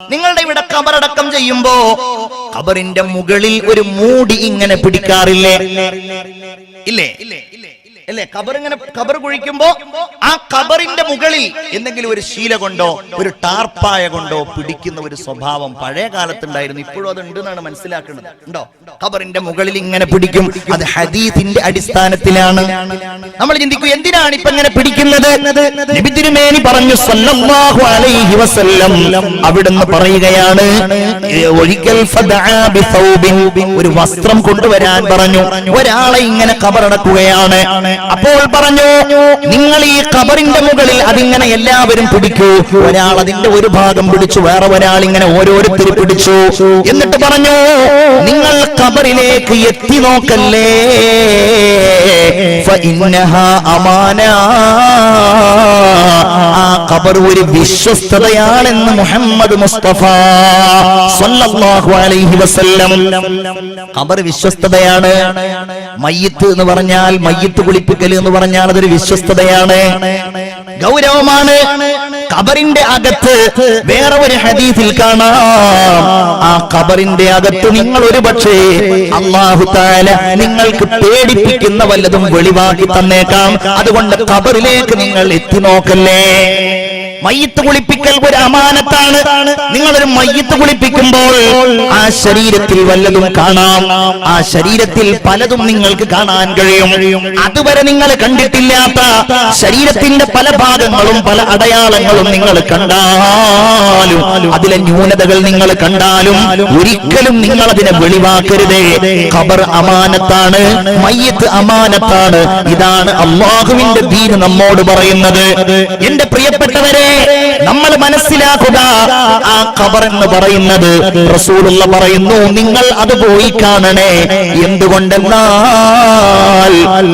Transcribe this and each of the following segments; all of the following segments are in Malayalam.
നിങ്ങളുടെ ഇവിടെ ഖബറടക്കം ചെയ്യുമ്പോ ഖബറിന്റെ മുകളിൽ ഒരു മൂടി ഇങ്ങനെ പിടിക്കാറില്ലേ? ഇല്ലേ? അല്ലേ? ഖബർ കുഴിക്കുമ്പോ ആ ഖബറിന്റെ മുകളിൽ എന്തെങ്കിലും ഒരു ശീല കൊണ്ടോ ഒരു ടാർപ്പായ കൊണ്ടോ പിടിക്കുന്ന ഒരു സ്വഭാവം പഴയ കാലത്തുണ്ടായിരുന്നു. ഇപ്പോഴും അത് ഉണ്ട് എന്നാണ് മനസ്സിലാക്കുന്നത്. ഉണ്ടോ? ഖബറിന്റെ മുകളിൽ ഇങ്ങനെ പിടിക്കും. അത് ഹദീസിന്റെ അടിസ്ഥാനത്തിലാണ്. നമ്മൾ ചിന്തിക്കും, എന്തിനാണ് ഇപ്പൊ ഇങ്ങനെ പിടിക്കുന്നത്? നബി തിരുമേനി പറഞ്ഞു സല്ലല്ലാഹു അലൈഹി വസല്ലം, അവിടുന്ന് പറയുകയാണ്, ഒരിക്കൽ ഒരു വസ്ത്രം കൊണ്ടുവരാൻ പറഞ്ഞു. ഒരാളെ ഇങ്ങനെ ഖബറടക്കുകയാണ്. അപ്പോൾ പറഞ്ഞു, നിങ്ങൾ ഈ ഖബറിന്റെ മുകളിൽ അതിങ്ങനെ എല്ലാവരും പിടിക്കൂ. ഒരാൾ അതിന്റെ ഒരു ഭാഗം പിടിച്ചു, വേറെ ഒരാൾ ഇങ്ങനെ ഓരോരുത്തർ പിടിച്ചു. എന്നിട്ട് പറഞ്ഞു, നിങ്ങൾ ഖബറിലേക്ക് എത്തി നോക്കല്ലേ, ഫഇന്നഹാ അമാന, ആ ഖബർ ഒരു വിശ്വസ്തതയാണെന്ന് മുഹമ്മദ് മുസ്തഫ സല്ലല്ലാഹു അലൈഹി വസല്ലം. ഖബർ വിശ്വസ്തതയാണ്. മയ്യിത്ത് എന്ന് പറഞ്ഞാൽ, മയ്യിത്ത് കുളിപ്പിക്കൽ എന്ന് പറഞ്ഞാൽ അതൊരു വിശ്വസ്തതയാണ്, ഗൗരവമാണ്. ഖബറിന്റെ അകത്ത് വേറെ ഒരു ഹദീസിൽ കാണാം, ആ ഖബറിന്റെ അകത്ത് നിങ്ങൾ ഒരു പക്ഷേ അല്ലാഹു തആല നിങ്ങൾക്ക് പേടിപ്പിക്കുന്ന വല്ലതും വെളിവാക്കി തന്നേക്കാം. അതുകൊണ്ട് ഖബറിലേക്ക് നിങ്ങൾ എത്തി നോക്കല്ലേ. മയ്യിത്ത് കുളിപ്പിക്കൽ ഒരു അമാനത്താണ്. നിങ്ങളൊരു മയ്യിത്ത് കുളിപ്പിക്കുമ്പോൾ ആ ശരീരത്തിൽ വല്ലതും കാണാം. ആ ശരീരത്തിൽ പലതും നിങ്ങൾക്ക് കാണാൻ കഴിയും. അതുവരെ നിങ്ങൾ കണ്ടിട്ടില്ലാത്ത ശരീരത്തിന്റെ പല ഭാഗങ്ങളും പല അടയാളങ്ങളും നിങ്ങൾ കണ്ടാലും, അതിലെ ന്യൂനതകൾ നിങ്ങൾ കണ്ടാലും ഒരിക്കലും നിങ്ങൾ അതിനെ വെളിവാക്കരുതേ. ഖബർ അമാനത്താണ്, മയ്യിത്ത് അമാനത്താണ്. ഇതാണ് അല്ലാഹുവിന്റെ ദീൻ നമ്മോട് പറയുന്നത്. എന്റെ പ്രിയപ്പെട്ടവരെ, നമ്മൾ മനസ്സിലാക്കുക, ആ ഖബർ എന്ന് പറയുന്നത് റസൂലുള്ള പറയുന്നു, നിങ്ങൾ അത് പോയി കാണണേ. എന്തുകൊണ്ടെന്നാൽ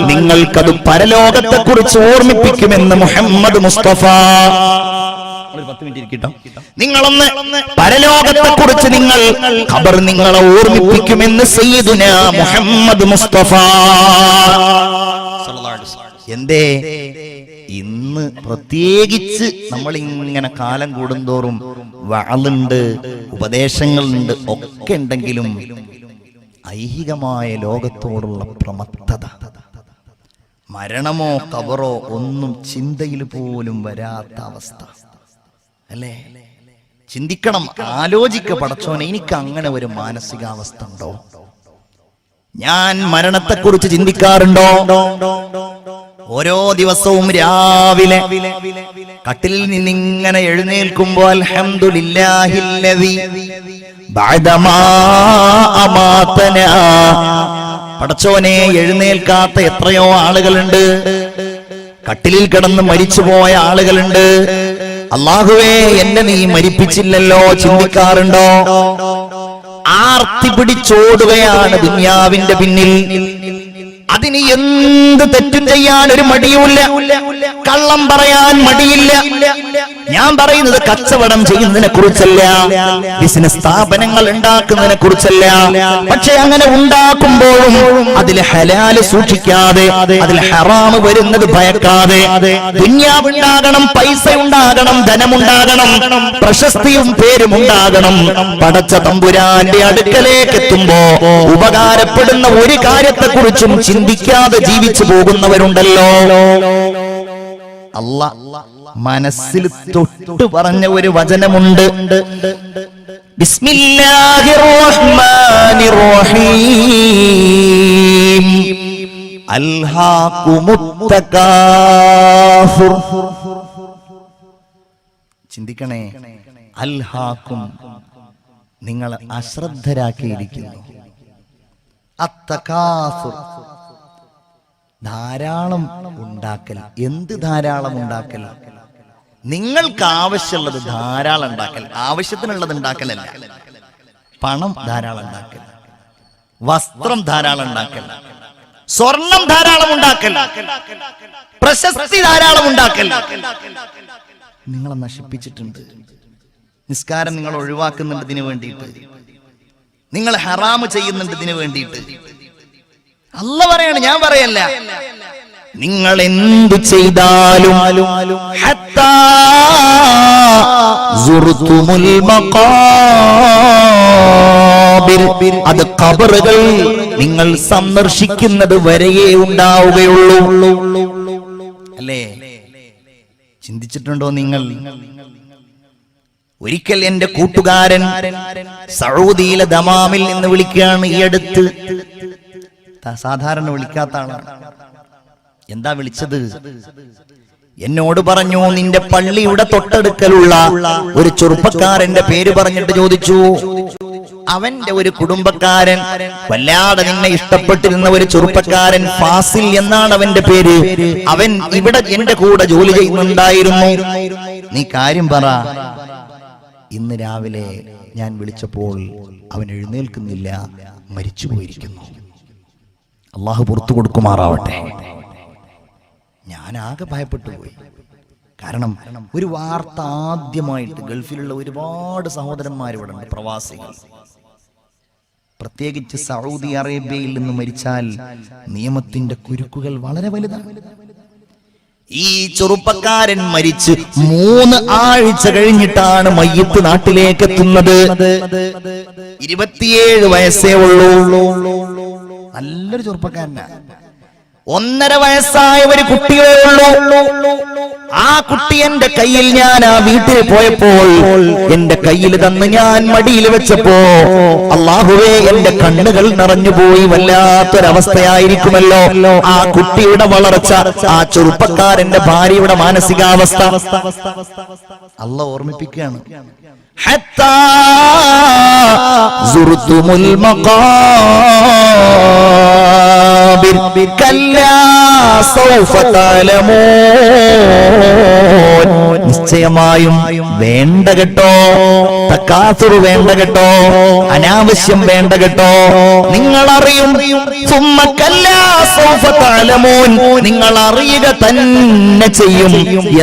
നിങ്ങൾക്കത് പരലോകത്തെ കുറിച്ച് ഓർമ്മിപ്പിക്കുമെന്ന് മുഹമ്മദ് മുസ്തഫ. നിങ്ങളൊന്ന് പരലോകത്തെ കുറിച്ച് നിങ്ങൾ ഖബർ നിങ്ങളെ ഓർമ്മിപ്പിക്കുമെന്ന് സയ്യിദുനാ മുഹമ്മദ് മുസ്തഫ. എന്തേ ഇന്ന് പ്രത്യേകിച്ച് നമ്മൾ ഇങ്ങനെ കാലം കൂടുന്തോറും വഅളുണ്ട്, ഉപദേശങ്ങളുണ്ട്, ഒക്കെ ഉണ്ടെങ്കിലും ഐഹികമായ ലോകത്തോടുള്ള പ്രമത്തത, മരണമോ ഖബറോ ഒന്നും ചിന്തയിൽ പോലും വരാത്ത അവസ്ഥ അല്ലേ? ചിന്തിക്കണം, ആലോചിക്ക, പടച്ചോനെ എനിക്ക് അങ്ങനെ ഒരു മാനസികാവസ്ഥ ഉണ്ടോ? ഞാൻ മരണത്തെക്കുറിച്ച് ചിന്തിക്കാറുണ്ടോ? ഓരോ ദിവസവും രാവിലെ കട്ടിലിൽ നിന്നിങ്ങനെ എഴുന്നേൽക്കുമ്പോൾ അൽഹംദുലില്ലാഹില്ലദി ബഅദമാ അമാതനാ, പടച്ചോനെ എഴുന്നേൽക്കാത്ത എത്രയോ ആളുകളുണ്ട്, കട്ടിലിൽ കിടന്ന് മരിച്ചുപോയ ആളുകളുണ്ട്. അല്ലാഹുവേ, എന്നെ നീ മരിപ്പിച്ചില്ലല്ലോ. ചിന്തിക്കാറുണ്ടോ? ആർത്തി പിടിച്ചോടുകയാണ് ദുനിയാവിന്റെ പിന്നിൽ. അതിന് എന്ത് തെറ്റും ചെയ്യാൻ ഒരു മടിയുമില്ല, കള്ളം പറയാൻ മടിയില്ല. ഞാൻ പറയുന്നത് കച്ചവടം ചെയ്യുന്നതിനെ കുറിച്ചല്ല, ബിസിനസ് സ്ഥാപനങ്ങൾ ഉണ്ടാക്കുന്നതിനെ കുറിച്ചല്ല. പക്ഷെ അങ്ങനെ ഉണ്ടാക്കുമ്പോഴും അതിൽ ഹലാല് സൂക്ഷിക്കാതെ, അതിൽ ഹറാമ് വരുന്നത് ഭയക്കാതെ, ദുനിയാവുണ്ടാകണം, പൈസ ഉണ്ടാകണം, ധനമുണ്ടാകണം, പ്രശസ്തിയും പേരും ഉണ്ടാകണം. പടച്ച തമ്പുരാന്റെ അടുക്കലേക്ക് എത്തുമ്പോ ഉപകാരപ്പെടുന്ന ഒരു കാര്യത്തെക്കുറിച്ചും ചിന്തിക്കാതെ ജീവിച്ചു പോകുന്നവരുണ്ടല്ലോ. അല്ലാഹ് മനസ്സിൽ തൊട്ടു പറഞ്ഞ ഒരു വചനമുണ്ട്, ബിസ്മില്ലാഹിർ റഹ്മാനിർ റഹീം, അൽഹാകുമുത് തകാസുർ. ചിന്തിക്കണേ, അൽഹാക്കും, നിങ്ങളെ അശ്രദ്ധരാക്കിയിരിക്കുന്നു. അത്തകാസുർ, ധാരാളം ഉണ്ടാക്കൽ. എന്ത് ധാരാളം ഉണ്ടാക്കൽ? നിങ്ങൾക്ക് ആവശ്യമുള്ളത് ധാരാളം ഉണ്ടാക്കൽ, ആവശ്യത്തിനുള്ളത് ഉണ്ടാക്കലല്ല. പണം ധാരാളം ഉണ്ടാക്കൽ, വസ്ത്രം ധാരാളം ഉണ്ടാക്കൽ, സ്വർണം ധാരാളം ഉണ്ടാക്കൽ, പ്രശസ്തി ധാരാളം ഉണ്ടാക്കൽ. നിങ്ങളെ നശിപ്പിച്ചിട്ടുണ്ട്. നിസ്കാരം നിങ്ങൾ ഒഴിവാക്കുന്നുണ്ട് ഇതിനു വേണ്ടിയിട്ട്, നിങ്ങൾ ഹറാമ് ചെയ്യുന്നുണ്ട് ഇതിനു വേണ്ടിയിട്ട്. അല്ലാഹ് പറയാണ്, ഞാൻ പറയല്ല. നിങ്ങൾ എന്തു ചെയ്താലും ഹത്താ സുർതുമുൽ മഖാബിർ, അത് ഖബറുകൾ നിങ്ങൾ സന്ദർശിക്കുന്നത് വരെയേ ഉണ്ടാവുകയുള്ളൂ. അല്ലേ? ചിന്തിച്ചിട്ടുണ്ടോ നിങ്ങൾ? ഒരിക്കൽ എന്റെ കൂട്ടുകാരൻ സൗദിയിലെ ദമാമിൽ നിന്ന് വിളിക്കുകയാണ്. ഈ അടുത്ത് സാധാരണ വിളിക്കാത്ത ആളാണ്. എന്താ വിളിച്ചത്? എന്നോട് പറഞ്ഞു, നിന്റെ പള്ളിയുടെ തൊട്ടടുക്കലുള്ള ഒരു ചെറുപ്പക്കാരന്റെ പേര് പറഞ്ഞിട്ട് ചോദിച്ചു. അവന്റെ ഒരു കുടുംബക്കാരൻ, വല്ലാതെ നിന്നെ ഇഷ്ടപ്പെട്ടിരുന്ന ഒരു ചെറുപ്പക്കാരൻ, ഫാസിൽ എന്നാണ് അവന്റെ പേര്. അവൻ ഇവിടെ എന്റെ കൂടെ ജോലി ചെയ്യുന്നുണ്ടായിരുന്നു. നീ കാര്യം പറ. ഇന്ന് രാവിലെ ഞാൻ വിളിച്ചപ്പോൾ അവൻ എഴുന്നേൽക്കുന്നില്ല, മരിച്ചു പോയിരിക്കുന്നു. അള്ളാഹു പുറത്തു കൊടുക്കുമാറാവട്ടെ. ഞാൻ ആകെ ഭയപ്പെട്ടു പോയി. കാരണം ഒരു വാർത്ത ആദ്യമായിട്ട്, ഗൾഫിലുള്ള ഒരുപാട് സഹോദരന്മാർ ഇവിടെ ഉണ്ട്, പ്രവാസികൾ, പ്രത്യേകിച്ച് സൗദി അറേബ്യയിൽ നിന്ന് മരിച്ചാൽ നിയമത്തിന്റെ കുരുക്കുകൾ വളരെ വലുതാണ്. ഈ ചെറുപ്പക്കാരൻ മരിച്ച് 3 ആഴ്ച കഴിഞ്ഞിട്ടാണ് മയ്യിത്ത് നാട്ടിലേക്ക് എത്തുന്നത്. 27 വയസ്സേ ഉള്ളൂ. നല്ലൊരു ചെറുപ്പക്കാരനാണ്. 1.5 വയസ്സായ ഒരു കുട്ടിയേ ഉള്ളൂ. ആ കുട്ടി എന്റെ കയ്യിൽ, ഞാൻ ആ വീട്ടിൽ പോയപ്പോൾ എന്റെ കയ്യിൽ തന്ന് ഞാൻ മടിയിൽ വെച്ചപ്പോ അല്ലാഹുവേ, എന്റെ കണ്ണുകൾ നിറഞ്ഞുപോയി. വല്ലാത്തൊരവസ്ഥയായിരിക്കുമല്ലോ ആ കുട്ടിയുടെ വളർച്ച, ആ ചെറുപ്പക്കാരന്റെ ഭാര്യയുടെ മാനസികാവസ്ഥ. അല്ലാഹു ഓർമ്മിപ്പിക്കുകയാണ്, ഹത്താ സുർതുമുൽ മഖാബിർ കല്ലാ സൗഫ തഅലമൂൻ. നിശ്ചയമായും വേണ്ട കേട്ടോ, തകാസുർ വേണ്ട കേട്ടോ, അനാവശ്യം വേണ്ട കേട്ടോ. നിങ്ങൾ അറിയും, സുമ്മ കല്ലാ സൗഫ തഅലമൂൻ, നിങ്ങൾ അറിയുക തന്നെ ചെയ്യും.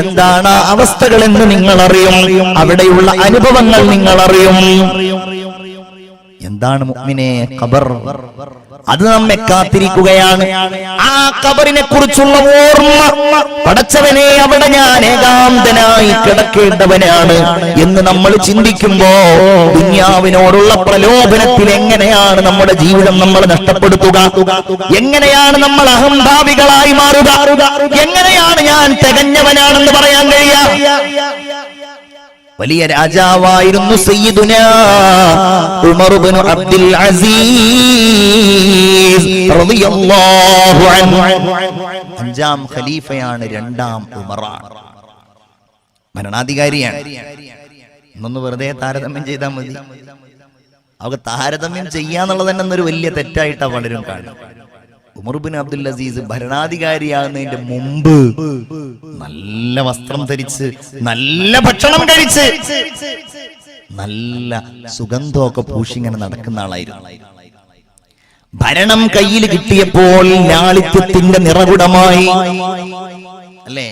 എന്താണ് അവസ്ഥകളെന്ന് നിങ്ങൾ അറിയും, അവിടെയുള്ള അനുഭവങ്ങൾ നിങ്ങൾ അറിയും. എന്താണ് മുഅ്മിനേ ഖബർ? അത് നമ്മെ കാത്തിരിക്കുകയാണ്. ആ ഖബറിനെ കുറിച്ചുള്ള ഓർമ്മ, പടച്ചവനെ അവിടെ ഞാൻ ഏകാന്തനായി കിടക്കേണ്ടവനാണ് എന്ന് നമ്മൾ ചിന്തിക്കുമ്പോ ദുനിയാവിനോടുള്ള പ്രലോഭനത്തിൽ എങ്ങനെയാണ് നമ്മുടെ ജീവിതം നമ്മൾ നഷ്ടപ്പെടുത്തുക? എങ്ങനെയാണ് നമ്മൾ അഹംഭാവികളായി മാറുക? എങ്ങനെയാണ് ഞാൻ തികഞ്ഞവനാണെന്ന് പറയാൻ കഴിയുക? വലിയ രാജാവായിരുന്നു സയ്യിദുനാ ഉമർ ഇബ്നു അബ്ദുൽ അസീസ് റളിയല്ലാഹു അൻഹു. 5ാം ഖലീഫയാണ്, 2ാം ഉമറാണ്, ഭരണാധികാരിയാണ്. ഇന്നൊന്ന് വെറുതെ താരതമ്യം ചെയ്താൽ മതി. അവർക്ക് താരതമ്യം ചെയ്യാന്നുള്ളത് തന്നെ ഒരു വലിയ തെറ്റായിട്ടാണ് പലരും കാണുന്നത്. ഉമർ ഇബ്നു അബ്ദുൽ അസീസ് ഭരണാധികാരിയാകുന്നതിന്റെ മുമ്പ് നല്ല വസ്ത്രം ധരിച്ച്, നല്ല ഭക്ഷണം കഴിച്ച്, നല്ല സുഗന്ധമൊക്കെ പൂശിങ്ങനെ നടക്കുന്ന ആളായിരുന്നു. ഭരണം കയ്യിൽ കിട്ടിയപ്പോൾ ലാളിത്യത്തിന്റെ നിറകുടമായി. അല്ലേ?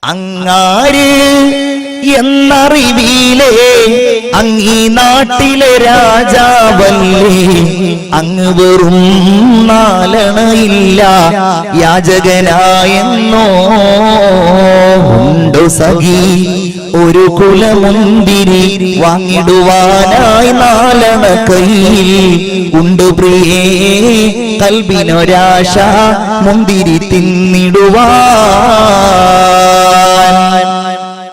അങ്ങാര് എന്നറിവിലേ അങ്ങീ നാട്ടിലെ രാജാവല്ലേ, അങ്ങ് വെറും നാലണയില്ല യാചകനായെന്നോ ഉണ്ടു സഖി ഒരു കുലമുന്തിരി വാങ്ങിടുവാനായി 4 കയ്യിൽ ഉണ്ട് പ്രിയേ കൽബിനൊരാശ മുന്തിരി തിന്നിടുവാൻ.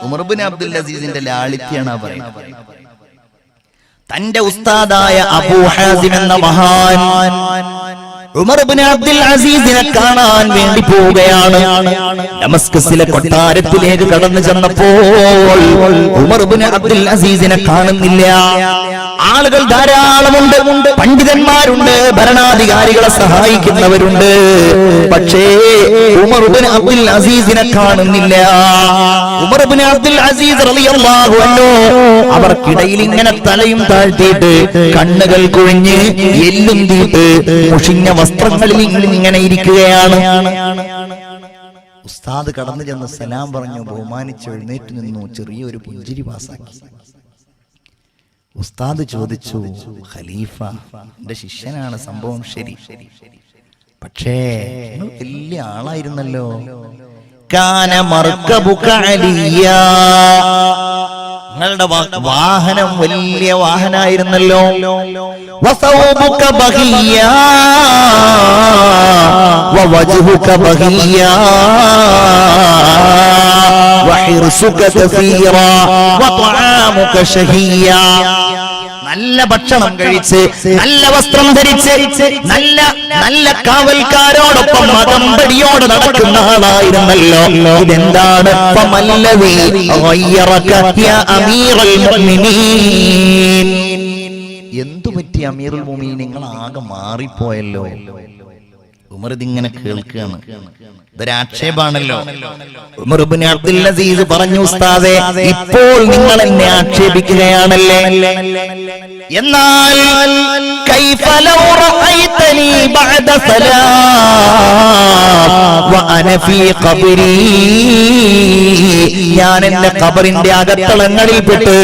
ഉമർ ഇബ്നു അബ്ദുൽ അസീസിന്റെ ലാളിത്യാണ് പറയുന്നത്. തന്റെ ഉസ്താദായ അബൂ ഹാസിം എന്ന മഹാൻ ഉമർ ഇബ്നു അബ്ദുൽ അസീസിനെ കാണാൻ വേണ്ടി പോവുകയാണ്. ഡമസ്കസിലെ കൊട്ടാരത്തിലേക്ക് കടന്നു ചെന്നപ്പോൾ ഉമർ ഇബ്നു അബ്ദുൽ അസീസിനെ കാണുന്നില്ല. ആളുകൾ ധാരാളമുണ്ട്, പണ്ഡിതന്മാരുണ്ട്, ഭരണാധികാരികളെ സഹായിക്കുന്നവരുണ്ട്. പക്ഷേ ഉമർ ഇബ്നു അബ്ദുൽ അസീസിനെ കാണുന്നില്ല. ഉമർ ഇബ്നു അബ്ദുൽ അസീസ് റളിയല്ലാഹു അൻഹു അവർക്കിടയിൽ ഇങ്ങനെ തലയും താഴ്ത്തിയിട്ട്, കണ്ണുകൾ കുഴിഞ്ഞ്, എല്ലും തീട്ട്, മുഷിഞ്ഞ വസ്ത്രങ്ങളിൽ ഇങ്ങനെ ഇരിക്കുകയാണ്. ഉസ്താദ് കടന്നു ചെന്ന് സലാം പറഞ്ഞു, ബഹുമാനിച്ച് എഴുന്നേറ്റ് നിന്നു, ചെറിയൊരു പുഞ്ചിരി പാസാക്കി. ഉസ്താദ് ചോദിച്ചു, ഖലീഫ, എന്റെ ശിഷ്യനാണ്, സംഭവം ശരി, പക്ഷേ വലിയ ആളായിരുന്നല്ലോ. കാന മർക്കബുക അലിയ, നിങ്ങളുടെ വാഹനം വലിയ വാഹനായിരുന്നല്ലോ. വസൗബുക ബഹിയ വവജ്ഹുക ബഹിയ വഹിർസുക കസീറ വതആമുക ശഹിയ. നല്ല ഭക്ഷണം കഴിച്ച്, നല്ല വസ്ത്രം ധരിച്ച്, നല്ല നല്ല കാവൽക്കാരോടൊപ്പം മകമ്പടിയോട് നടക്കുന്ന ആളായിരുന്നല്ലോ. ഇതെന്താണ്? എന്തു പറ്റി അമീറുൽ മുഅ്മിനീൻ, നിങ്ങൾ ആകെ മാറിപ്പോയല്ലോ. ഉമർ ഇതിങ്ങനെ കേൾക്കുകയാണ്. ഇതൊരാക്ഷേപാണല്ലോ. ഉമർ ഇബ്നു അബ്ദുൽ അസീസ് പറഞ്ഞു, ഉസ്താദേ, ഇപ്പോൾ നിങ്ങൾ എന്നെ ആക്ഷേപിക്കുകയാണല്ലേ. എന്നാൽ കൈഫ ലൗ റഅയ്തനി ബഅദ സലാം വഅന ഫീ ഖബ്രി, ഞാൻ എന്റെ ഖബറിന്റെ അകത്തളങ്ങളിൽപ്പെട്ട്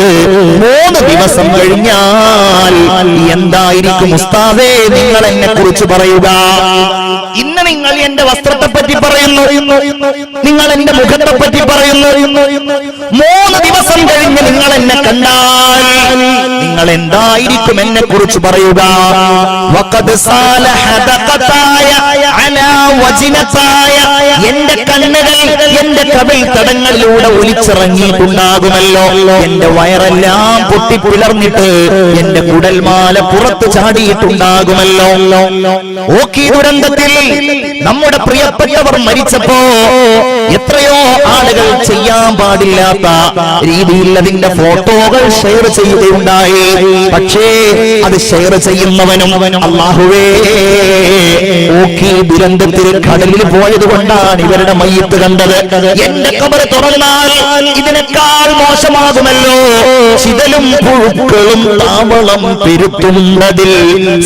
3 ദിവസം കഴിഞ്ഞാൽ എന്തായിരിക്കും ഉസ്താദേ നിങ്ങൾ എന്നെ കുറിച്ച് പറയുക? ഇന്ന് നിങ്ങൾ എന്റെ വസ്ത്രത്തെ പറ്റി പറയുന്നു, നിങ്ങൾ എന്റെ മുഖത്തെ പറ്റി പറയുന്നു. 3 ദിവസം കഴിഞ്ഞ് നിങ്ങൾ എന്നെ കണ്ടാൽ നിങ്ങൾ എന്തായിരിക്കും എന്നെ കുറിച്ച് പറയുക? വഖദ് സാലഹദഖതായ അലാ വജ്നതായ, എന്റെ കണ്ണുകൾ എന്റെ കവിൾ തടങ്ങളിലൂടെ ഒലിച്ചിറങ്ങിയിട്ടുണ്ടാകുമല്ലോ. എന്റെ വയറെല്ലാം പൊട്ടിപ്പിളർന്നിട്ട് എന്റെ കുടൽമാല പുറത്ത് ചാടിയിട്ടുണ്ടാകുമല്ലോ. ഓഖി ദുരന്തത്തിൽ നമ്മുടെ പ്രിയപ്പെട്ടവർ മരിച്ചപ്പോ എത്രയോ ആളുകൾ ചെയ്യാൻ പാടില്ലാത്ത രീതിയിൽ അതിന്റെ ഫോട്ടോകൾ ഷെയർ ചെയ്യുകയുണ്ടായി. പക്ഷേ അത് ഷെയർ ചെയ്യുന്നവനും അല്ലാഹുവേ, ഓഖി ദുരന്തത്തിൽ കടലിൽ പോയത് കൊണ്ടാണ് ഇവരുടെ മയ്യിത്ത് കണ്ടത്. എന്റെ ഖബർ തുറന്നാൽ ഇതിനേക്കാൾ മോശമാകുമല്ലോ. ചിതലും പുഴുക്കളും താവളം പെരുത്തുന്നതിൽ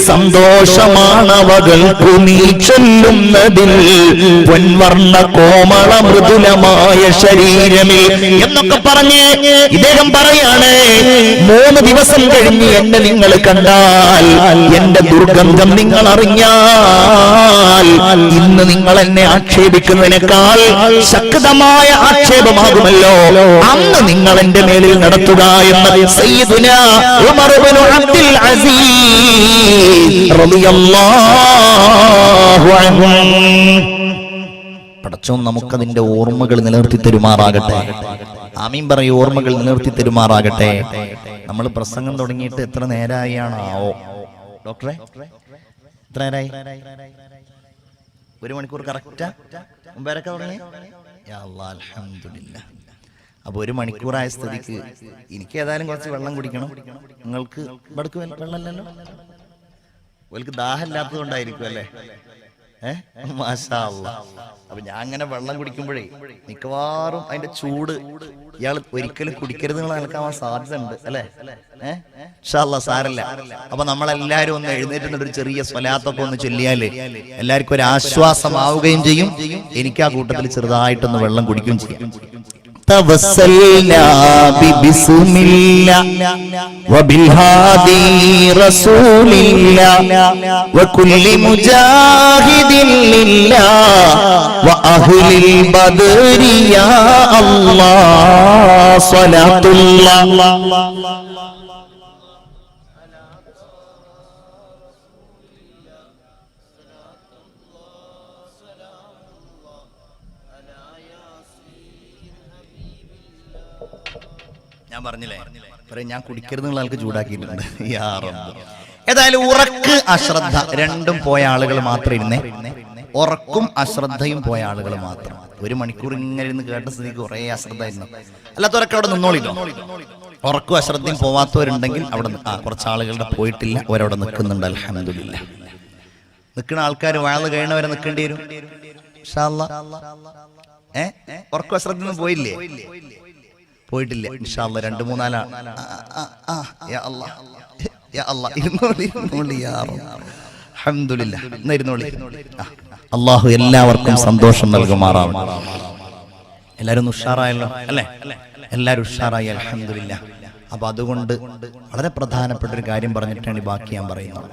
സന്തോഷമാണവകൾക്കു നീ ചൊല്ലുന്നതിൽ പൊൻവർണ്ണ കോമള മൃദുലമായ ശരീരമിൽ എന്നൊക്കെ പറഞ്ഞ് ഇദ്ദേഹം പറയാണ്, 3 ദിവസം കഴിഞ്ഞ് എന്നെ നിങ്ങൾ കണ്ടാൽ, എന്റെ ദുർഗന്ധം നിങ്ങൾ അറിഞ്ഞാൽ, ഇന്ന് നിങ്ങൾ എന്നെ ആക്ഷേപിക്കുന്നതിനേക്കാൾ ശക്തമായ ആക്ഷേപമാകുമല്ലോ അന്ന് നിങ്ങൾ എന്റെ മേലിൽ നടത്തുക എന്ന് സയ്യിദുനാ ഉമർ ഇബ്നു അബ്ദുൽ അസീസ് റളിയല്ലാഹു അൻഹു. പടച്ചോൻ നമുക്കതിന്റെ ഓർമ്മകൾ നിലനിർത്തി തരുമാറാകട്ടെ. ആമീൻ പറയൂ. ഓർമ്മകൾ നിലനിർത്തി തരുമാറാകട്ടെ. നമ്മൾ പ്രസംഗം തുടങ്ങിയിട്ട് എത്ര നേരമായാണോ ഡോക്ടറെ? എത്ര നേരമായി? 1 മണിക്കൂർ കറക്റ്റാ? മുമ്പേരൊക്കെ തുടങ്ങി? യാ അല്ലാഹ്, അൽഹംദുലില്ലാഹ്. അപ്പൊ 1 മണിക്കൂറായ സ്ഥിതിക്ക് എനിക്ക് ഏതായാലും കുറച്ച് വെള്ളം കുടിക്കണം. നിങ്ങൾക്ക് ഇവിടക്ക് വെള്ളമല്ലല്ലോ, ഓൽക്ക് ദാഹമില്ലാത്തത് കൊണ്ടായിരിക്കും അല്ലേ? മാഷാ അല്ലാഹ്. അപ്പൊ ഞാൻ അങ്ങനെ വെള്ളം കുടിക്കുമ്പോഴേ മിക്കവാറും അതിന്റെ ചൂട് ഇയാൾ ഒരിക്കലും കുടിക്കരുത് നിൽക്കാൻ സാധ്യത ഉണ്ട് അല്ലെ? ഇൻഷാ അല്ലാഹ് സാരല്ല. അപ്പൊ നമ്മളെല്ലാരും ഒന്ന് എഴുന്നേറ്റ് ഒരു ചെറിയ സ്വലാത്തൊക്കെ ഒന്ന് ചൊല്ലിയാല് എല്ലാവർക്കും ഒരു ആശ്വാസമാവുകയും ചെയ്യും. എനിക്ക് ആ കൂട്ടത്തിൽ ചെറുതായിട്ടൊന്ന് വെള്ളം കുടിക്കുകയും ചെയ്യും. توسلنا ببسم الله وبالهادي رسول الله وكل مجاهد لله وأهل البدر يا الله صلاة الله. ഞാൻ പറഞ്ഞില്ലേ, ഞാൻ കുടിക്കരുതെന്നുള്ള ആൾക്ക് ചൂടാക്കിയിട്ടുണ്ട്. ഏതായാലും ഉറക്ക് അശ്രദ്ധ രണ്ടും പോയ ആളുകൾ മാത്രം ഇരുന്നേ. ഉറക്കും അശ്രദ്ധയും പോയ ആളുകൾ മാത്രം. 1 മണിക്കൂർ ഇങ്ങനെ ഇരുന്ന് കേട്ട സ്ഥിതിക്ക് കുറേ അശ്രദ്ധ ആയിരുന്നു. അല്ലാത്തവരൊക്കെ അവിടെ നിന്നോളില്ലോ. ഉറക്കും അശ്രദ്ധയും പോവാത്തവരുണ്ടെങ്കിൽ അവിടെ കുറച്ച് ആളുകളുടെ പോയിട്ടില്ല, അവരവിടെ നിൽക്കുന്നുണ്ട്. അൽഹംദുലില്ലാഹ്. നിൽക്കുന്ന ആൾക്കാർ വാഴ കഴിയണവരെ നിൽക്കേണ്ടി വരും ഇൻഷാ അല്ലാഹ്. ഉറക്കും അശ്രദ്ധ പോയില്ലേ? പോയിട്ടില്ല ഇൻഷാ അല്ലാഹ്. 2-3 ആളാണ്. യാ അല്ലാഹ്, യാ അല്ലാഹ്. ഇരുന്നോളി യാ റബ്ബ്. അൽഹംദുലില്ലാഹ്. ഇരുന്നോളി. അല്ലാഹു എല്ലാവർക്കും സന്തോഷം നൽകുമാറാവട്ടെ. എല്ലാവരും ഉഷാറായല്ലോ അല്ലേ? എല്ലാവരും ഉഷാറായി അൽഹംദുലില്ലാഹ്. അപ്പൊ അതുകൊണ്ട് വളരെ പ്രധാനപ്പെട്ട ഒരു കാര്യം പറഞ്ഞിട്ടാണ് ബാക്കി ഞാൻ പറയുന്നത്.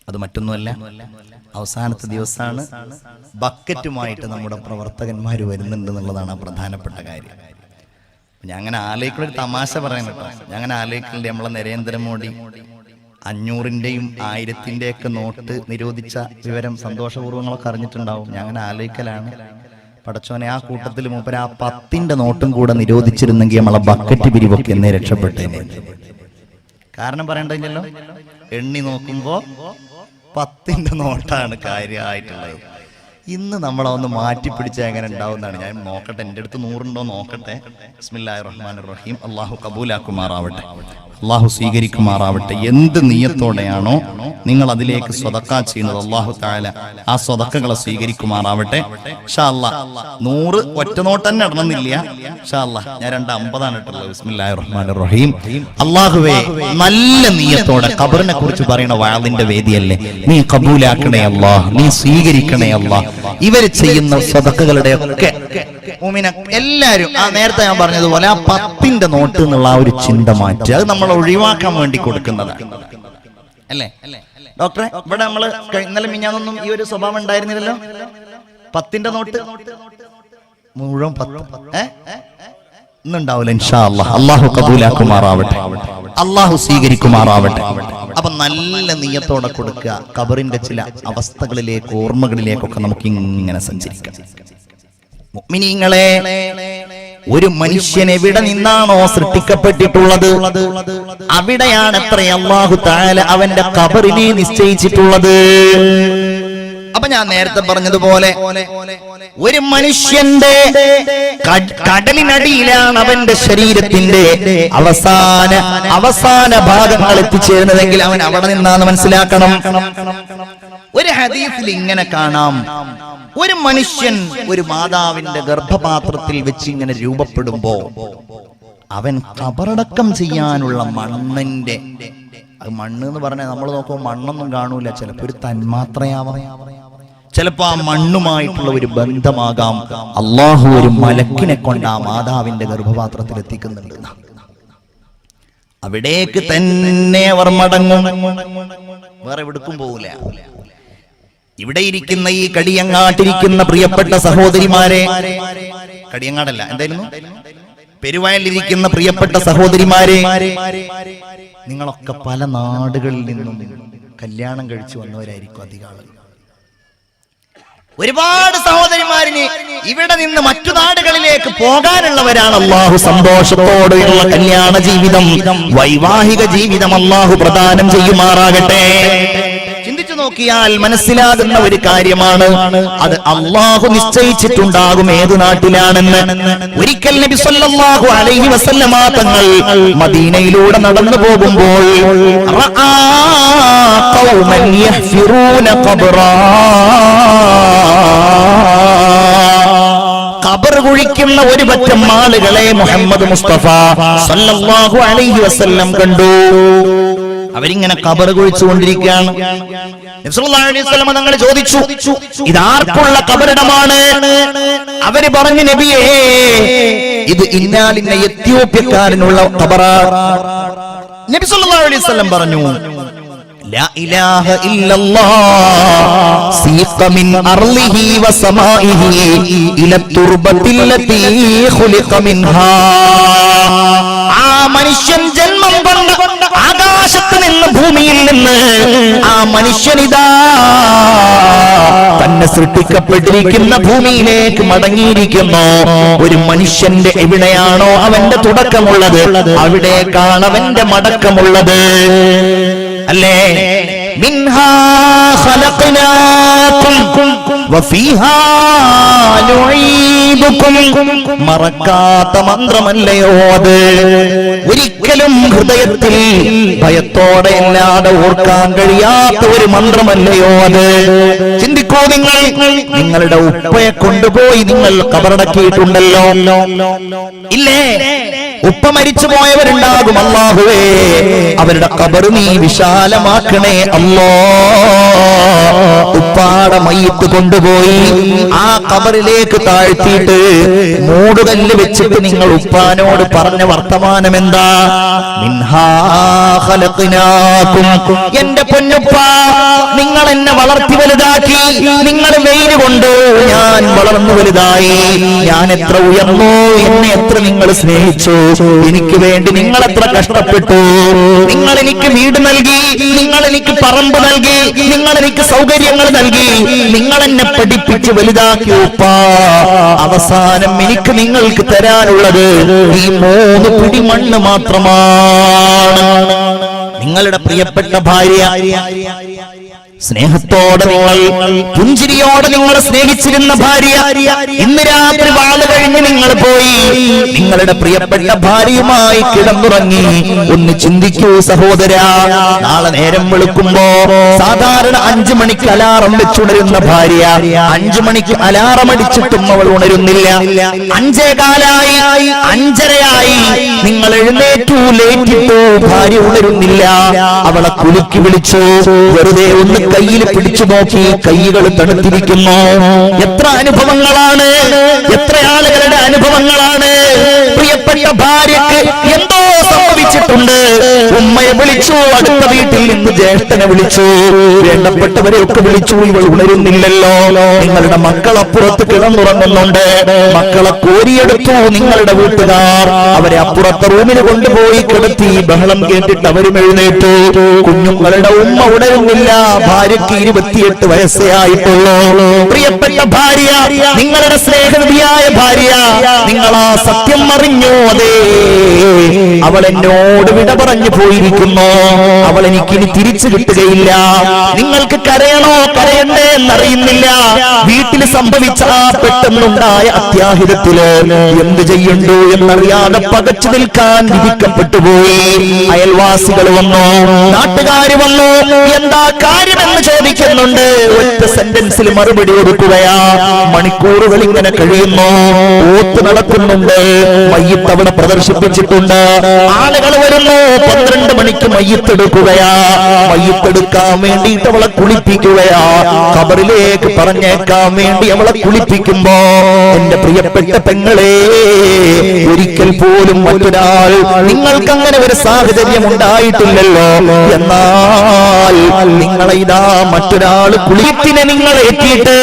അത് മറ്റൊന്നുമല്ല, അവസാനത്തെ ദിവസമാണ് ബക്കറ്റുമായിട്ട് നമ്മുടെ പ്രവർത്തകന്മാർ വരുന്നുണ്ട് എന്നുള്ളതാണ് ആ പ്രധാനപ്പെട്ട കാര്യം. ഞാൻ അങ്ങനെ ആലോചിക്കുന്ന ഒരു തമാശ പറയാൻ കേട്ടോ. ഞാൻ അങ്ങനെ ആലോചിക്കുന്നുണ്ട്, നമ്മളെ നരേന്ദ്രമോദി 500-ന്റെയും 1000-ന്റെയൊക്കെ നോട്ട് നിരോധിച്ച വിവരം സന്തോഷപൂർവ്വങ്ങളൊക്കെ അറിഞ്ഞിട്ടുണ്ടാവും. ഞാൻ അങ്ങനെ ആലോചിക്കലാണ്, പടച്ചോനെ ആ കൂട്ടത്തിൽ മൂപ്പര് ആ 10-ന്റെ നോട്ടും കൂടെ നിരോധിച്ചിരുന്നെങ്കിൽ നമ്മളെ ബക്കറ്റ് പിരിവൊക്കെ എന്നേ രക്ഷപ്പെട്ടേനെ. കാരണം പറയണ്ടല്ലോ, എണ്ണി നോക്കുമ്പോ 10-ന്റെ നോട്ടാണ് കാര്യമായിട്ടുള്ളത്. ഇന്ന് നമ്മളൊന്ന് മാറ്റിപ്പിടിച്ചാൽ എങ്ങനെ ഉണ്ടാവുന്നതാണ്. ഞാൻ നോക്കട്ടെ, എൻ്റെ അടുത്ത് 100 ഉണ്ടോ നോക്കട്ടെ. ബിസ്മില്ലാഹിർ റഹ്മാനിർ റഹീം. അള്ളാഹു കബൂലാക്കുമാറാവട്ടെ, അള്ളാഹു സ്വീകരിക്കുമാറാവട്ടെ. എന്ത് നിയ്യത്തോടെയാണോ നിങ്ങൾ അതിലേക്ക് സ്വതക്ക ചെയ്യുന്നത്, അള്ളാഹു തആല ആ സ്വതക്കകളെ സ്വീകരിക്കുമാറാവട്ടെ. ഇൻഷാ അല്ലാഹ് 100 ഒറ്റ നോട്ട് തന്നെ ഇടണമെന്നില്ല. ഇൻഷാ അല്ലാഹ് ഞാൻ 250 ഇട്ടുള്ളത്. ബിസ്മില്ലാഹിർ റഹ്മാനിർ റഹീം. അള്ളാഹുവേ, നല്ല നിയ്യത്തോടെ ഖബറിനെ കുറിച്ച് പറയുന്ന വഅദിന്റെ വേദിയല്ലേ, നീ കബൂലാക്കണേ അല്ലാഹ്, നീ സ്വീകരിക്കണേ അല്ലാഹ്. ഇവര് ചെയ്യുന്ന സ്വതക്കകളുടെ ഒക്കെ മുഅ്മിന എല്ലാവരും ആ നേരത്തെ ഞാൻ പറഞ്ഞതുപോലെ ആ 10-ന്റെ നോട്ട് എന്നുള്ള ആ ഒരു ചിന്ത മാറ്റി അത് നമ്മൾ ഒഴിവാക്കാൻ വേണ്ടി കൊടുക്കുന്നതാണ്, അല്ലേ ഡോക്ടറെ? ഇവിടെ നമ്മള് ഇന്നലെ മിഞ്ഞാന്നൊന്നും ഈ ഒരു സ്വഭാവം ഉണ്ടായിരുന്നില്ലല്ലോ. 10-ന്റെ നോട്ട് മുഴുവൻ 10 ഇന്നുണ്ടാവില്ല. ഇൻഷാ അല്ലാഹ്. അല്ലാഹു കബൂലാക്കുമാറാവട്ടെ, അല്ലാഹു സ്വീകരിക്കുമാറാവട്ടെ. അപ്പൊ നല്ല നിയ്യത്തോടെ കൊടുക്കുക. ഖബറിന്റെ ചില അവസ്ഥകളിലേക്ക്, ഓർമ്മകളിലേക്കൊക്കെ നമുക്ക് ഇങ്ങനെ സഞ്ചരിക്കാം. മുഅ്മിനീങ്ങളെ, ഒരു മനുഷ്യൻ എവിടെ നിന്നാണോ സൃഷ്ടിക്കപ്പെട്ടിട്ടുള്ളത് അവിടെയാണ് അത്ര അല്ലാഹു തആല അവന്റെ ഖബറിനെ നിശ്ചയിച്ചിട്ടുള്ളത്. അപ്പൊ ഞാൻ നേരത്തെ പറഞ്ഞതുപോലെ ഒരു മനുഷ്യന്റെ കടലിനടിയിലാണ് അവന്റെ ശരീരത്തിന്റെ അവസാന ഭാഗങ്ങൾ എത്തിച്ചേരുന്നതെങ്കിൽ അവൻ അവിടെ നിന്നാന്ന് മനസ്സിലാക്കണം. ഒരു ഹദീസിൽ ഇങ്ങനെ കാണാം, ഒരു മനുഷ്യൻ ഒരു മാതാവിന്റെ ഗർഭപാത്രത്തിൽ വെച്ച് ഇങ്ങനെ രൂപപ്പെടുമ്പോ അവൻ ഖബറടക്കം ചെയ്യാനുള്ള മണ്ണിന്റെ, അത് മണ്ണ് എന്ന് പറഞ്ഞാൽ നമ്മൾ നോക്കുമ്പോൾ മണ്ണൊന്നും കാണൂല, ചിലപ്പോ ഒരു തന്മാത്രയാവാം, ചിലപ്പോ ആ മണ്ണുമായിട്ടുള്ള ഒരു ബന്ധമാകാം. അള്ളാഹു ഒരു മലക്കിനെ കൊണ്ട് ആ മാതാവിന്റെ ഗർഭപാത്രത്തിൽ എത്തിക്കുന്നുണ്ട്. അവിടേക്ക് തന്നെ അവർ മടങ്ങും, വേറെ എവിടേക്കും പോകില്ല. ഇവിടെ ഇരിക്കുന്ന ഈ കടിയങ്ങാട്ടിരിക്കുന്ന പ്രിയപ്പെട്ട സഹോദരിമാരെ, കടിയങ്ങാടല്ല എന്തായിരുന്നു, പെരുവയലിരിക്കുന്ന പ്രിയപ്പെട്ട സഹോദരിമാരെ, നിങ്ങളൊക്കെ പല നാടുകളിൽ നിന്നും കല്യാണം കഴിച്ചു വന്നവരായിരിക്കും അധികം ആളുകൾ. ഒരുപാട് സഹോദരിമാരിന് ഇവിടെ നിന്ന് മറ്റു നാടുകളിലേക്ക് പോകാനുള്ളവരാണ്. അല്ലാഹു സന്തോഷത്തോടെയുള്ള കല്യാണ ജീവിതം, വൈവാഹിക ജീവിതം അല്ലാഹു പ്രദാനം ചെയ്യുമാറാകട്ടെ. ചിന്തിച്ചു നോക്കിയാൽ മനസ്സിലാകുന്ന ഒരു കാര്യമാണ്, അത് അല്ലാഹു നിശ്ചയിച്ചിട്ടുണ്ടാകും ഏത് നാട്ടിലാണെന്ന്. ഒരിക്കൽ നബി സല്ലല്ലാഹു അലൈഹി വസല്ലമ തങ്ങൾ മദീനയിലൂടെ നടന്നു പോകുമ്പോൾ റആ ഖൗമൻ യഹ്ഫിറൂന ഖബ്റാ, ഖബർ കുഴിക്കുന്ന ഒരു പറ്റം ആളുകളെ മുഹമ്മദ് മുസ്തഫ സല്ലല്ലാഹു അലൈഹി വസല്ലം കണ്ടു. അവരിങ്ങനെ ഖബർ കുഴിച്ചുകൊണ്ടിരിക്കുകയാണ്. നബി സല്ലല്ലാഹു അലൈഹി വസല്ലം തങ്ങൾ ചോദിച്ചു, ഇതാർക്കുള്ള ഖബറിടമാണ്? അവര് പറഞ്ഞു, നബിയേ, ഇത് ഇന്നാലിന്ന എത്യോപ്യക്കാരനുള്ള ഖബറാണ്. നബി സല്ലല്ലാഹു അലൈഹി വസല്ലം പറഞ്ഞു, ലാ ഇലാഹ ഇല്ലല്ലാഹ് സീഖ മിൻ അർളിഹി വസമാഇഹി ഇല തുർബത്തില്ലതി ഖുലിഖ മിൻഹാ. ആ മനുഷ്യൻ ജന്മം കൊണ്ട് ആകാശത്ത് നിന്ന്, ഭൂമിയിൽ നിന്ന് ആ മനുഷ്യനിതാ തന്നെ സൃഷ്ടിക്കപ്പെട്ടിരിക്കുന്ന ഭൂമിയിലേക്ക് മടങ്ങിയിരിക്കുന്നു. ഒരു മനുഷ്യന്റെ എവിടെയാണോ അവന്റെ തുടക്കമുള്ളത് അവിടേക്കാണ് അവന്റെ മടക്കമുള്ളത്, അല്ലേ? മിൻഹാ ഖലഖനാകും വഫീഹാ നുഈദുകും. മറക്കാത്ത മന്ത്രമല്ലയോ അത്? ഒരിക്കലും ഹൃദയത്തിൽ ഭയത്തോടെ അല്ലാതെ ഓർക്കാൻ കഴിയാത്ത ഒരു മന്ത്രമല്ലയോ അത്? ചിന്തിക്കൂ നിങ്ങൾ, നിങ്ങളുടെ ഉപ്പയെ കൊണ്ടുപോയി നിങ്ങൾ ഖബറടക്കിയിട്ടുണ്ടല്ലോ, ഇല്ലേ? ഉപ്പ മരിച്ചു പോയവരുണ്ടാകും. അല്ലാഹുവേ, അവരുടെ ഖബർ നീ വിശാലമാക്കണേ അല്ലാ. ഉപ്പാടെ മയ്യിത്ത് കൊണ്ടുപോയി ആ ഖബറിലേക്ക് താഴ്ത്തിയിട്ട് മൂടുകല്ല് വെച്ചിട്ട് നിങ്ങൾ ഉപ്പാനോട് പറഞ്ഞ വർത്തമാനം എന്താ? മിൻഹാ ഖലഖനാകും, എന്റെ പൊന്നുപ്പ, നിങ്ങൾ എന്നെ വളർത്തി വലുതാക്കി, നിങ്ങൾ വെയിൽ കൊണ്ട് ഞാൻ വളർന്നു വലുതായി, ഞാൻ എത്ര ഉയർന്നു, എന്നെ എത്ര നിങ്ങൾ സ്നേഹിച്ചു, എനിക്ക് വേണ്ടി നിങ്ങൾ എത്ര കഷ്ടപ്പെട്ടു, നിങ്ങൾ എനിക്ക് വീട് നൽകി, നിങ്ങൾ എനിക്ക് പറമ്പ് നൽകി, നിങ്ങൾ എനിക്ക് സൗകര്യങ്ങൾ നൽകി, നിങ്ങൾ എന്നെ പഠിപ്പിച്ച് വലുതാക്കി ഉപ്പ. അവസാനം എനിക്ക് നിങ്ങൾക്ക് തരാനുള്ളത് ഈ 3 പിടി മണ്ണ് മാത്രമാണ്. നിങ്ങളുടെ പ്രിയപ്പെട്ട ഭാര്യ, സ്നേഹത്തോടെ നിങ്ങൾ, പുഞ്ചിരിയോടെ നിങ്ങൾ സ്നേഹിച്ചിരുന്ന ഭാര്യ, ഇന്ന് രാത്രി വാള് കഴിഞ്ഞ് നിങ്ങൾ പോയി നിങ്ങളുടെ പ്രിയപ്പെട്ട ഭാര്യയുമായി കിടന്നുറങ്ങി. ഒന്ന് ചിന്തിക്കൂ സഹോദര, നാളെ നേരം വെളുക്കുമ്പോ സാധാരണ 5 മണിക്ക് അലാറം വെച്ചുണരുന്ന ഭാര്യ 5 മണിക്ക് അലാറം അടിച്ചിട്ടും അവൾ ഉണരുന്നില്ല. 5:15 5:30 നിങ്ങൾ എഴുന്നേറ്റു, ലേറ്റിട്ടു, ഭാര്യ ഉണരുന്നില്ല. അവളെ കുലുക്കി വിളിച്ചു, വെറുതെ ഒന്ന് കയ്യിൽ പിടിച്ചു നോക്കി, കൈകൾ തണുത്തിരിക്കുന്നു. എത്ര അനുഭവങ്ങളാണ്, എത്ര ആളുകളുടെ അനുഭവങ്ങളാണ്. പ്രിയപ്പെട്ട ഭാര്യക്ക് എന്തോ സംഭവിച്ചിട്ടുണ്ട്. ഉമ്മയെ വിളിച്ചു, അടുത്ത വീട്ടിൽ നിന്ന് ജ്യേഷ്ഠനെ വിളിച്ചു, വേണ്ടപ്പെട്ടവരെ ഒക്കെ വിളിച്ചു, ഇവൾ ഉണരുന്നില്ലല്ലോ. നിങ്ങളുടെ മക്കളപ്പുറത്ത് കിടന്നുറങ്ങുന്നുണ്ട്. മക്കളെ കോരിയെടുത്തു നിങ്ങളുടെ വീട്ടുകാർ, അവരെ അപ്പുറത്തെ റൂമിന് കൊണ്ടുപോയി കിടത്തി. ബഹളം കേട്ടിട്ട് അവരും എഴുന്നേറ്റു. കുഞ്ഞുങ്ങളുടെ ഉമ്മ ഉണരുന്നില്ല. ഭാര്യയ്ക്ക് 28 വയസ്സേ ആയിട്ടുള്ളൂ. പ്രിയപ്പെട്ട ഭാര്യ, നിങ്ങളുടെ സ്നേഹനിധിയായ ഭാര്യ, നിങ്ങൾ ആ സത്യം അറിഞ്ഞു. അതെ, അവൾ എന്നോട് വിട പറഞ്ഞു പോയിരിക്കുന്നു, അവൾ എനിക്കിനി തിരിച്ചു കിട്ടുകയില്ല. നിങ്ങൾക്ക് കരയണോ കരയണ്ടേ എന്നറിയുന്നില്ല. വീട്ടിൽ സംഭവിച്ച ആ പെട്ടെന്നുണ്ടായ അത്യാഹിതത്തില് എന്ത് ചെയ്യണ്ടോ എന്നറിയാതെ പകച്ചു നിൽക്കാൻ വിധിക്കപ്പെട്ടു പോയി. അയൽവാസികൾ വന്നു, നാട്ടുകാർ വന്നു, എന്താ കാര്യമെന്ന് ചോദിക്കുന്നുണ്ട്. ഒറ്റ സെന്റൻസിൽ മറുപടി കൊടുക്കുകയാ. മണിക്കൂറുകൾ ഇങ്ങനെ കഴിയുന്നു, ഓത്ത് നടക്കുന്നുണ്ട്, മയ്യിത്ത് അവിടെ പ്രദർശിപ്പിച്ചിട്ടുണ്ട്. ആളുകൾ വരുന്നു, 12 മണിക്ക് മയ്യിത്തെടുക്കുകയാ. മയ്യിത്തെടുക്കാൻ വേണ്ടിയിട്ട് അവളെ കുളിപ്പിക്കുകയാ. ഖബറിലേക്ക് പറഞ്ഞേക്കാൻ വേണ്ടി അവളെ കുളിപ്പിക്കുമ്പോ, എന്റെ പ്രിയപ്പെട്ട പെങ്ങളെ, ഒരിക്കൽ പോലും മറ്റൊരാൾ, നിങ്ങൾക്ക് അങ്ങനെ ഒരു സാഹചര്യം ഉണ്ടായിട്ടില്ലല്ലോ, എന്നാൽ നിങ്ങളെ ഇതാ മറ്റൊരാൾ കുളിപ്പിനെ നിങ്ങളെ എത്തിയിട്ട്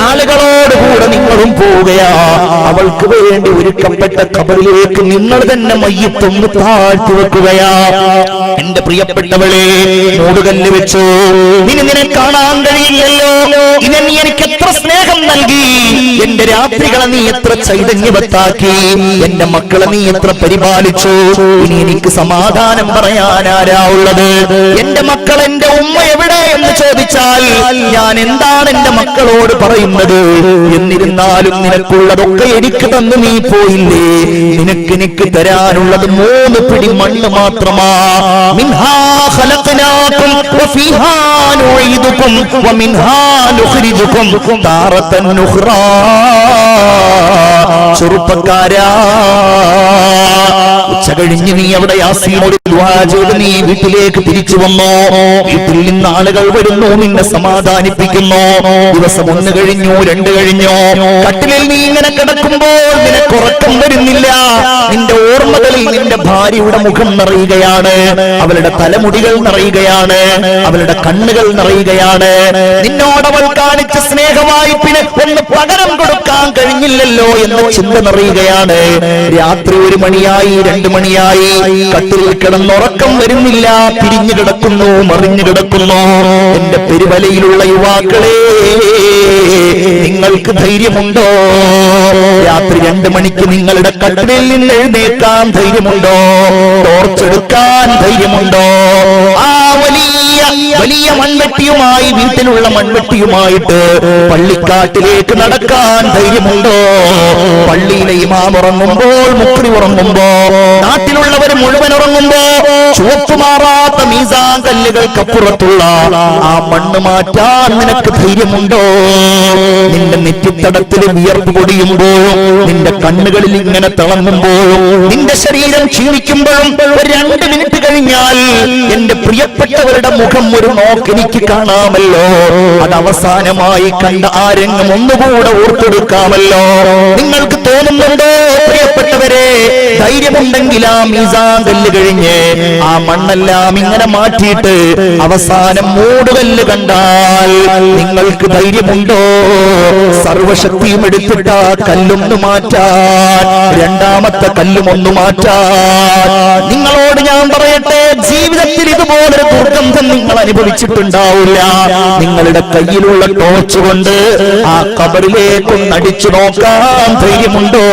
ആളുകളോട് കൂടെ നിങ്ങളും പോവുകയാ. അവൾക്ക് വേണ്ടി ഒരുക്കപ്പെട്ട ഖബറിലേക്ക് നിങ്ങൾ തന്നെ മയ്യിത്തൊന്ന് താഴ്ത്തി വെക്കുകയാ. എന്റെ പ്രിയപ്പെട്ടവളെ, മൂടുകല്ല് വെച്ചു, നിന്നെ കാണാൻ കഴിയില്ലല്ലോ, ഇവൻ എനിക്ക് എത്ര സ്നേഹം നൽകി, എന്റെ രാത്രികളെ നീ എത്ര ചൈതന്യവത്താക്കി, എന്റെ മക്കളെ നീ എത്ര പരിപാലിച്ചു, ഇനി എനിക്ക് സമാധാനം പറയാൻ ആരാ ഉള്ളത്? എന്റെ മക്കൾ, എന്റെ ഉമ്മ എവിടെ എന്ന് ചോദിച്ചാൽ ഞാൻ എന്താണ് എന്റെ മക്കളോട് പറയുന്നത്? എന്നിരുന്നാലും നിനക്കുള്ളതൊക്കെ എനിക്ക് തന്നു നീ പോയില്ലേ, നിനക്ക് തരാനുള്ളത് 3 പിടി മണ്ണ് മാത്രമാ. മിൻഹാ ഖലഖനാകും വഫീഹാ നുഈദുകും വമിൻഹാ നുഖ്രിജുകും താറത്തൻ ഉഖ്റാ. ചെറുപ്പക്കാരാ, ഉച്ച കഴിഞ്ഞ് നീ അവിടെ യാസീനോട് ദുആ ചെയ്ത് നീ വീട്ടിലേക്ക് തിരിച്ചു വന്നോ. വീട്ടിൽ നിന്ന് ആളുകൾ വരുന്നു, നിന്നെ സമാധാനിപ്പിക്കുന്നു. ദിവസം 1 കഴിഞ്ഞു, 2 കഴിഞ്ഞു. കട്ടിലിൽ നീ ഇങ്ങനെ കിടക്കുമ്പോൾ നിനക്ക് ഉറക്കം വരുന്നില്ല. നിന്റെ ഓർമ്മകളിൽ നിന്റെ ഭാര്യയുടെ മുഖം നിറയുകയാണ്, അവളുടെ തലമുടികൾ നിറയുകയാണ്, അവളുടെ കണ്ണുകൾ നിറയുകയാണ്. നിന്നോടവൾ കാണിച്ച സ്നേഹവായ്പിന് ഒന്ന് പകരം കൊടുക്കാൻ കഴിഞ്ഞില്ലല്ലോ എന്ന ചിന്ത നിറയുകയാണ്. രാത്രി 1 മണിയായി, 2 മണിയായി, കട്ടിലിൽ കിടന്നുറക്കം വരുന്നില്ല. പിരിഞ്ഞു കിടക്കുന്നു, മറിഞ്ഞു കിടക്കുന്നു. എന്റെ പെരുവലയിലുള്ള യുവാക്കളെ, നിങ്ങൾക്ക് ധൈര്യമുണ്ടോ? രാത്രി 2 മണിക്ക് നിങ്ങളുടെ കട്ടിലിൽ നിന്ന് എഴുന്നേക്കാൻ ധൈര്യമുണ്ടോ? ടോർച്ചെടുക്കാൻ ധൈര്യമുണ്ടോ? ആ വലിയ മൺവെട്ടിയുമായി, വീട്ടിലുള്ള മൺവെട്ടിയുമായിട്ട് പള്ളിക്കാട്ടിലേക്ക് നടക്കാൻ ധൈര്യമുണ്ടോ? പള്ളിയിലെ ഇമാം ഉറങ്ങുമ്പോൾ, മുഖ്രി ഉറങ്ങുമ്പോ, നാട്ടിലുള്ളവർ മുഴുവൻ ഉറങ്ങുമ്പോ, ചുവപ്പുമാറാത്ത മീസാൻ കല്ലുകൾക്കപ്പുറത്തുള്ള ആ മണ്ണ് മാറ്റാൻ നിനക്ക് ധൈര്യമുണ്ടോ? നിന്റെ നെറ്റിത്തടത്തിൽ വിയർപ്പ് പൊടിയുമ്പോഴും നിന്റെ കണ്ണുകളിൽ ഇങ്ങനെ തിളങ്ങുമ്പോഴും നിന്റെ ശരീരം ക്ഷീണിക്കുമ്പോഴും ഒരു 2 മിനിറ്റ് കഴിഞ്ഞാൽ എന്റെ പ്രിയപ്പെട്ടവരുടെ മുഖം ഒരു നോക്ക് എനിക്ക് കാണാമല്ലോ. അത് അവസാനമായി കണ്ട ആ രംഗം ഒന്നുകൂടെ ഓർത്തെടുക്കാമല്ലോ. നിങ്ങൾക്ക് തോന്നുന്നുണ്ടോ പ്രിയപ്പെട്ടവരെ? ധൈര്യമുണ്ടെങ്കിൽ ആ മീസാൻ കല്ല് കഴിഞ്ഞ് ആ മണ്ണെല്ലാം ഇങ്ങനെ മാറ്റിയിട്ട് അവസാനം മൂടുകല്ല് കണ്ടാൽ നിങ്ങൾക്ക് ധൈര്യമുണ്ടോ? സർവശക്തിയും എടുത്തിട്ട് ആ കല്ലൊന്ന് മാറ്റാൻ, രണ്ടാമത്തെ കല്ലും ഒന്ന് മാറ്റാൻ. നിങ്ങളോട് ഞാൻ പറയട്ടെ, ജീവിതത്തിൽ ഇതുപോലൊരു ദുർഗന്ധം നിങ്ങൾ അനുഭവിച്ചിട്ടുണ്ടാവില്ല. നിങ്ങളുടെ കയ്യിലുള്ള ടോർച്ച് കൊണ്ട് ആ ഖബറിലേക്കൊന്ന് അടിച്ചു നോക്കാൻ ധൈര്യമുണ്ടോ?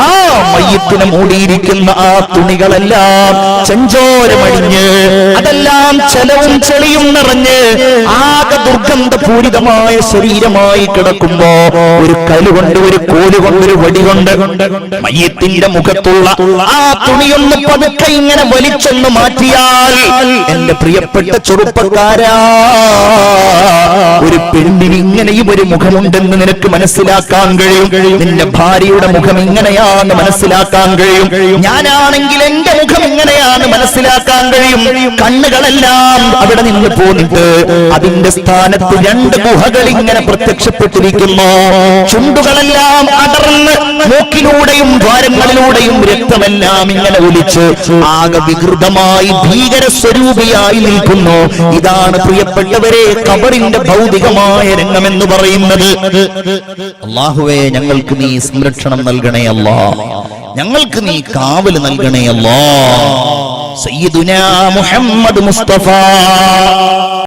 ആ മയ്യത്തിനെ മൂടിയിരിക്കുന്ന ആ തുണികളെല്ലാം ചെഞ്ചോരമടിഞ്ഞ് അതെല്ലാം ചെലവും ചെളിയും നിറഞ്ഞ് ആകെ ദുർഗന്ധപൂരിതമായ ശരീരമായി കിടക്കുമ്പോ ഒരു കലുകൊണ്ട്, ഒരു കോലുകൊണ്ട്, ഒരു വടികൊണ്ട് മയ്യത്തിന്റെ മുഖത്തുള്ള ആ തുണിയൊന്ന് പതുക്കെ ഇങ്ങനെ വലിച്ചൊന്ന് മാറ്റിയാൽ, എന്റെ പ്രിയപ്പെട്ട ചെറുപ്പക്കാരാ, ഒരു പെണ്ണിന് ഇങ്ങനെയും ഒരു മുഖമുണ്ടെന്ന് നിനക്ക് മനസ്സിലാക്കാൻ കഴിയും. നിന്റെ ഭാര്യയുടെ മുഖം ഇങ്ങനെയാന്ന് മനസ്സിലാക്കാൻ കഴിയും. ഞാനാണെങ്കിൽ എന്റെ മുഖം ഇങ്ങനെയാണ് മനസ്സിലാക്കാൻ കഴിയും. കണ്ണുകളെല്ലാം അവിടെ നിന്ന് പോന്നിട്ട് അതിന്റെ സ്ഥാനത്ത് 2 ഗുഹകൾ ഇങ്ങനെ പ്രത്യക്ഷപ്പെട്ടിരിക്കുന്നു. ചുണ്ടുകളെല്ലാം അടർന്ന് മൂക്കിലൂടെയും ദ്വാരങ്ങളിലൂടെയും രക്തമെല്ലാം ഇങ്ങനെ ഒലിച്ച് ആകെ വികൃതമായി ഭീകര സ്വരൂപിയായി നിൽക്കുന്നു. ഇതാണ് പ്രിയപ്പെട്ടവരെ ഖബറിന്റെ ഭൗതികമായ രംഗമെന്ന് പറയുന്നത്. അല്ലാഹുവേ, ഞങ്ങൾക്ക് നീ സംരക്ഷണം നൽകണേ അല്ലാ, ഞങ്ങൾക്ക് നീ കാവൽ നൽകണേ അല്ലാ. സയ്യിദുനാ മുഹമ്മദ് മുസ്തഫ